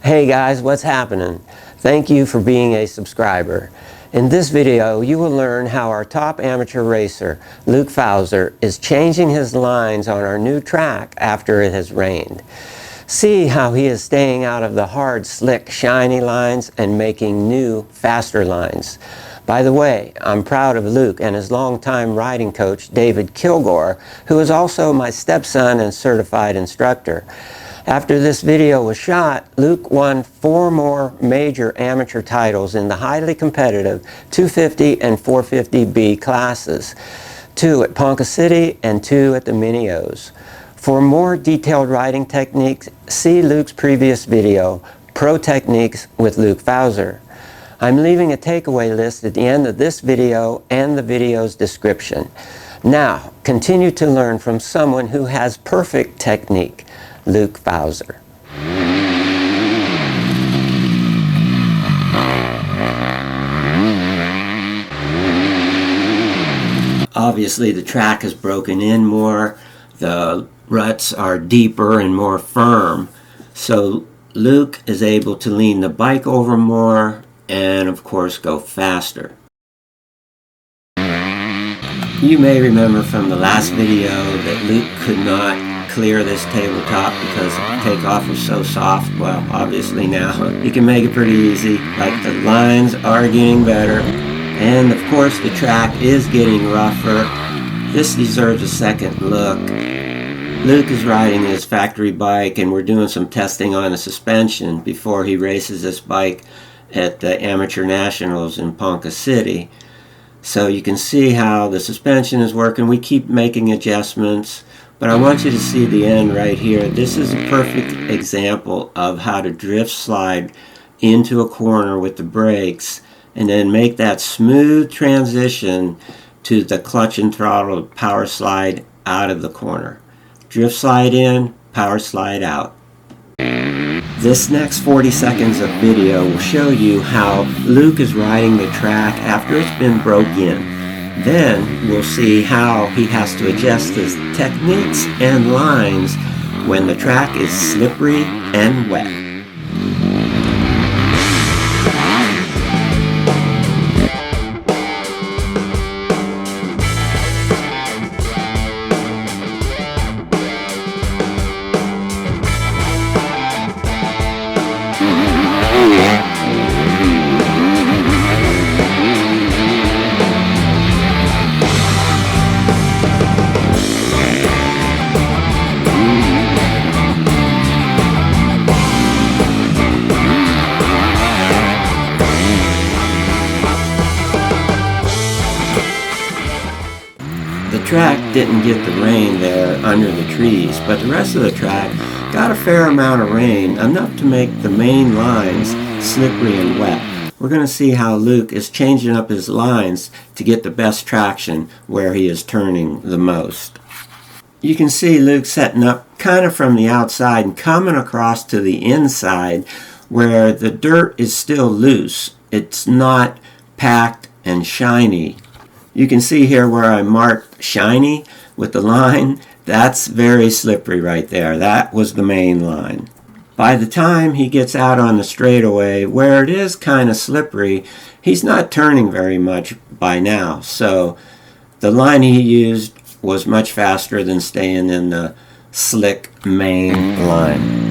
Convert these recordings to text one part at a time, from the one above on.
Hey guys, what's happening? Thank you for being a subscriber. In this video, you will learn how our top amateur racer, Luke Fowser, is changing his lines on our new track after it has rained. See how he is staying out of the hard, slick, shiny lines and making new, faster lines. By the way, I'm proud of Luke and his longtime riding coach, David Kilgore, who is also my stepson and certified instructor. After this video was shot, Luke won 4 more major amateur titles in the highly competitive 250 and 450B classes, 2 at Ponca City and 2 at the Mini-O's. For more detailed riding techniques, see Luke's previous video, Pro Techniques with Luke Fowser. I'm leaving a takeaway list at the end of this video and the video's description. Now, continue to learn from someone who has perfect technique, Luke Fowser. Obviously the track is broken in more, the ruts are deeper and more firm, so Luke is able to lean the bike over more and of course go faster. You may remember from the last video that Luke could not clear this tabletop because the takeoff was so soft. Well, obviously now you can make it pretty easy. Like, the lines are getting better, and of course the track is getting rougher. This deserves a second look. Luke is riding his factory bike, and we're doing some testing on the suspension before he races this bike at the Amateur Nationals in Ponca City. So you can see how the suspension is working. We keep making adjustments, but I want you to see the end right here. This is a perfect example of how to drift slide into a corner with the brakes and then make that smooth transition to the clutch and throttle power slide out of the corner. Drift slide in, power slide out. This next 40 seconds of video will show you how Luke is riding the track after it's been broke in. Then we'll see how he has to adjust his techniques and lines when the track is slippery and wet. The track didn't get the rain there under the trees, but the rest of the track got a fair amount of rain, enough to make the main lines slippery and wet. We're going to see how Luke is changing up his lines to get the best traction where he is turning the most. You can see Luke setting up kind of from the outside and coming across to the inside where the dirt is still loose. It's not packed and shiny. You can see here where I marked shiny with the line. That's very slippery right there. That was the main line. By the time he gets out on the straightaway, where it is kind of slippery, he's not turning very much by now. So the line he used was much faster than staying in the slick main line.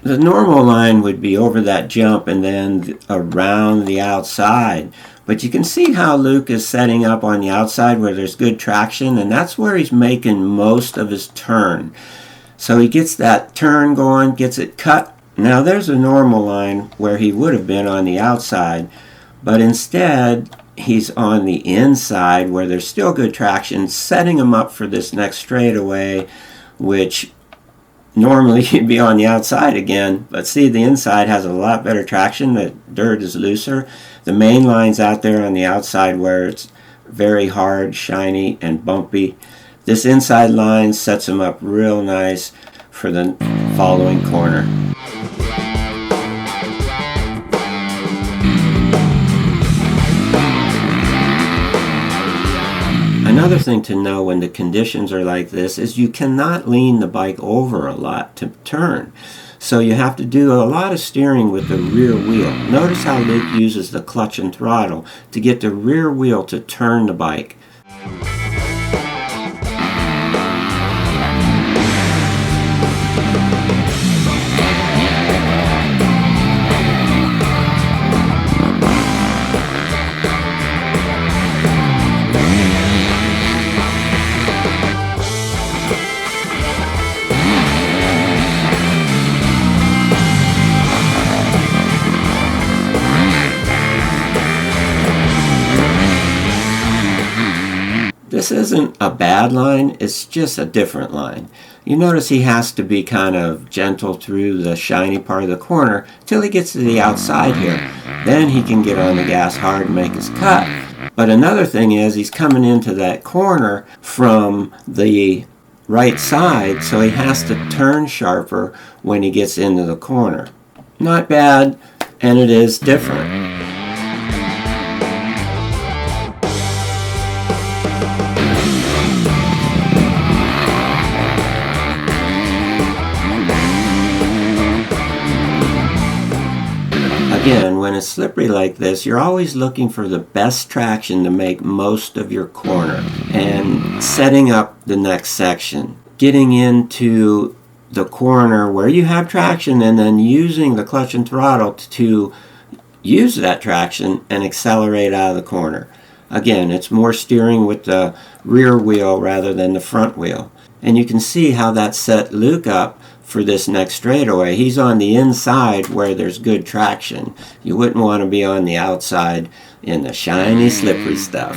The normal line would be over that jump and then around the outside. But you can see how Luke is setting up on the outside where there's good traction, and that's where he's making most of his turn. So he gets that turn going, gets it cut. Now there's a normal line where he would have been on the outside, but instead he's on the inside where there's still good traction, setting him up for this next straightaway, which normally you'd be on the outside again, but see, the inside has a lot better traction. The dirt is looser. The main line's out there on the outside where it's very hard, shiny, and bumpy. This inside line sets him up real nice for the following corner. Another thing to know when the conditions are like this is you cannot lean the bike over a lot to turn. So you have to do a lot of steering with the rear wheel. Notice how Luke uses the clutch and throttle to get the rear wheel to turn the bike. This isn't a bad line, it's just a different line. You notice he has to be kind of gentle through the shiny part of the corner till he gets to the outside here. Then he can get on the gas hard and make his cut. But another thing is he's coming into that corner from the right side, so he has to turn sharper when he gets into the corner. Not bad, and it is different. Again, when it's slippery like this, you're always looking for the best traction to make most of your corner and setting up the next section. Getting into the corner where you have traction and then using the clutch and throttle to use that traction and accelerate out of the corner. Again, it's more steering with the rear wheel rather than the front wheel. And you can see how that set Luke up for this next straightaway. He's on the inside where there's good traction. You wouldn't want to be on the outside in the shiny, slippery stuff.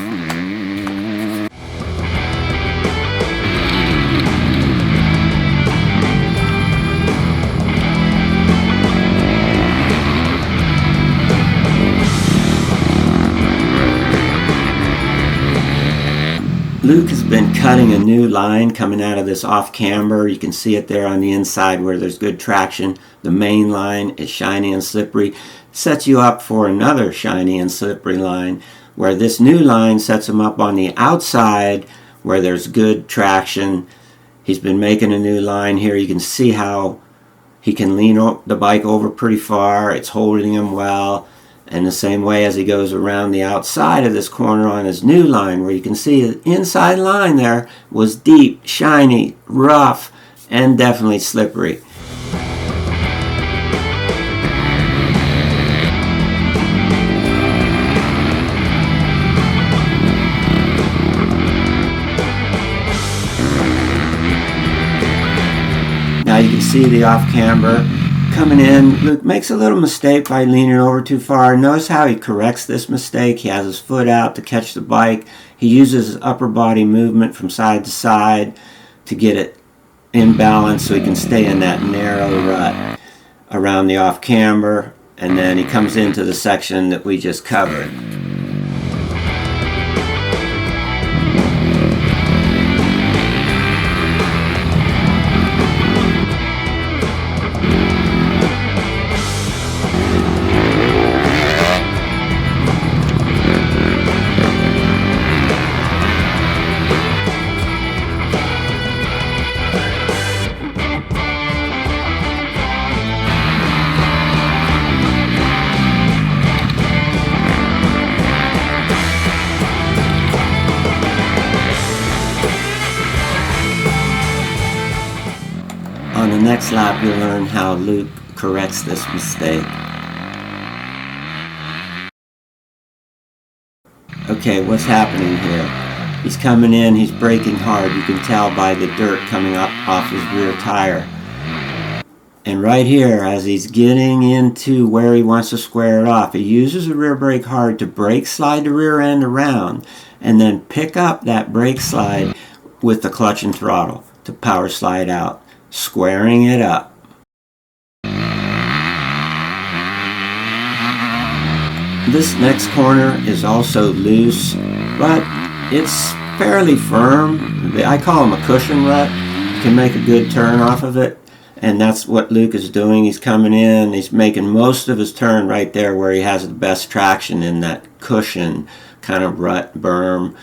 Luke has been cutting a new line coming out of this off camber. You can see it there on the inside where there's good traction. The main line is shiny and slippery. Sets you up for another shiny and slippery line where this new line sets him up on the outside where there's good traction. He's been making a new line here. You can see how he can lean the bike over pretty far. It's holding him well. And the same way as he goes around the outside of this corner on his new line, where you can see the inside line there was deep, shiny, rough, and definitely slippery. Now you can see the off camber coming in. Luke makes a little mistake by leaning over too far. Notice how he corrects this mistake. He has his foot out to catch the bike. He uses his upper body movement from side to side to get it in balance so he can stay in that narrow rut around the off camber, and then he comes into the section that we just covered. On the next lap, you'll learn how Luke corrects this mistake. Okay, what's happening here? He's coming in, he's braking hard. You can tell by the dirt coming up off his rear tire. And right here, as he's getting into where he wants to square it off, he uses the rear brake hard to brake slide the rear end around and then pick up that brake slide with the clutch and throttle to power slide out, squaring it up. This next corner is also loose, but it's fairly firm. I call them a cushion rut. You can make a good turn off of it, and that's what Luke is doing. He's coming in, he's making most of his turn right there where he has the best traction in that cushion kind of rut berm.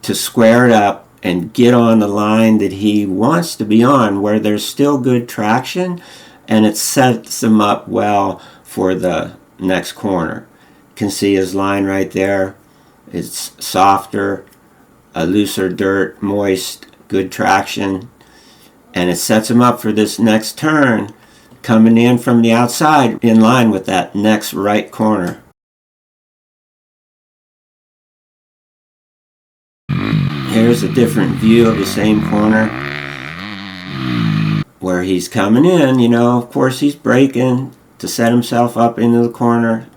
to square it up and get on the line that he wants to be on, where there's still good traction, and it sets him up well for the next corner. You can see his line right there. It's softer, a looser dirt, moist, good traction, and it sets him up for this next turn, coming in from the outside in line with that next right corner. Here's a different view of the same corner where he's coming in. You know, of course he's braking to set himself up into the corner,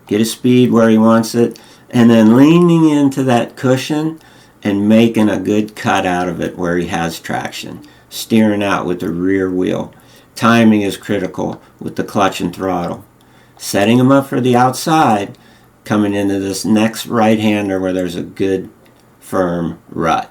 get his speed where he wants it, and then leaning into that cushion and making a good cut out of it where he has traction, steering out with the rear wheel. Timing is critical with the clutch and throttle. Setting him up for the outside, coming into this next right-hander where there's a good firm rut.